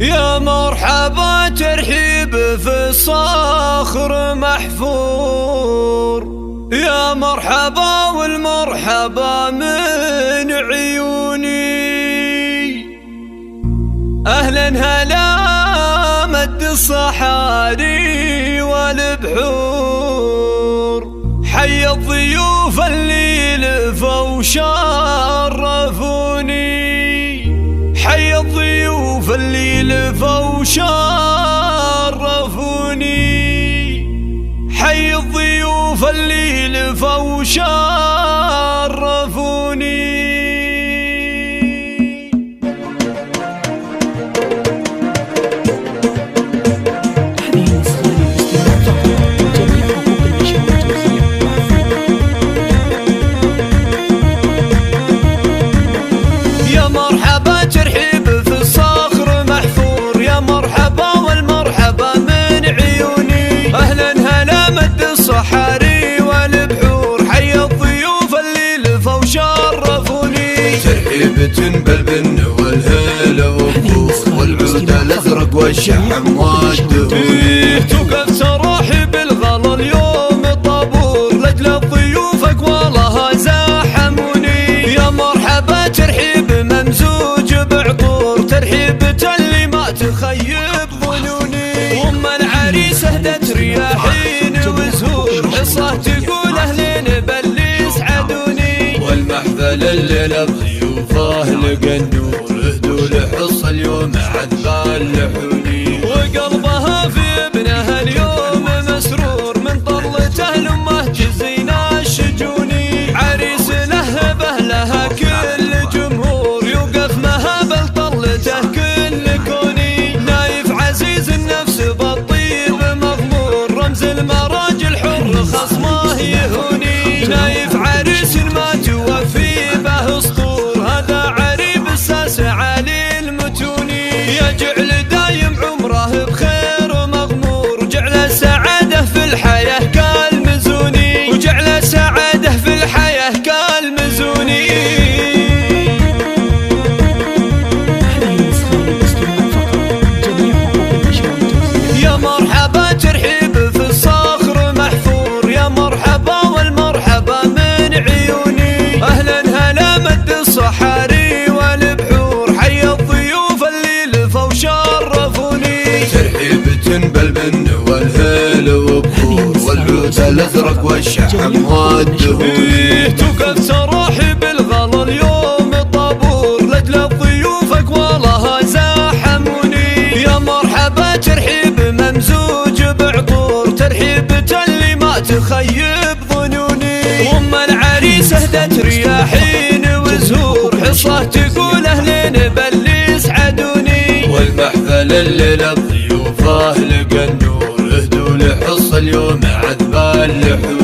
يا مرحبا ترحيب في الصخر محفور، يا مرحبا والمرحبا من عيوني. أهلا هلا مد الصحاري والبحور، حي الضيوف اللي لفوا شرفوني، حي الضيوف اللي لفوا شرفوني، حي الضيوف اللي لفوا شرفوني. يا مرحبا ترحيب في الصخر محفور، يا مرحبا والمرحبا من عيوني. أهلا هلا مد الصحاري والبحور، حي الضيوف اللي لفوا شرفوني. ترحيب تنبل بالن والهلا والبور، والعود الازرق والشحم والدهون. توقف تراحي بالغلا اليوم طابور، لاجل ضيوفك والله زاحموني. يا مرحبا ترحيب ممزوج بعطور، ترحيبة اللي ما تخيب ظنوني. وام العريس اهدت رياحين وزهور، حصة تقول اهلين باللي يسعدوني. والمحفل الليلة بضيوفه لقى النور، اهدوا لحصة اليوم عذبا اللحوني. وقلبها في ابنها اليوم مسرور، من طلته لامه جزينا الشجوني. عريس لهبه لها كل جمهور، يوقف مهابل طلته كل كوني. نايف عزيز النفس بالطيب مغمور، رمز المراجل حر خصمه يهوني. نايف عريس ما توفي به اسطور، هذا عريب الساس علي المتوني. يجعل دايم عمره بخير مغمور، جعل السعادة في الحياة كالمزوني، وجعل السعادة في الحياة كالمزوني. يا مرحبا ترحيب في الصخر محفور، يا مرحبا والمرحبا من عيوني. أهلا هلا مد الصحاري والبحور، حي الضيوف اللي لفوا شرفوني. ترحيب تنبل بالن والهلا والبور، والعود الازرق والشحم والدهون. توقف تراحي بالغلا اليوم طابور، لاجل ضيوفك والله زاحموني. يا مرحبا ترحيب ممزوج بعطور، ترحيبة اللي ما تخيب ظنوني. وام العريس اهدت رياحين وزهور، حصة تقول اهلين باللي يسعدوني. والمحفل الليلة بضيوفه لقى النور، اهدوا لحصة اليوم عذبا اللحون.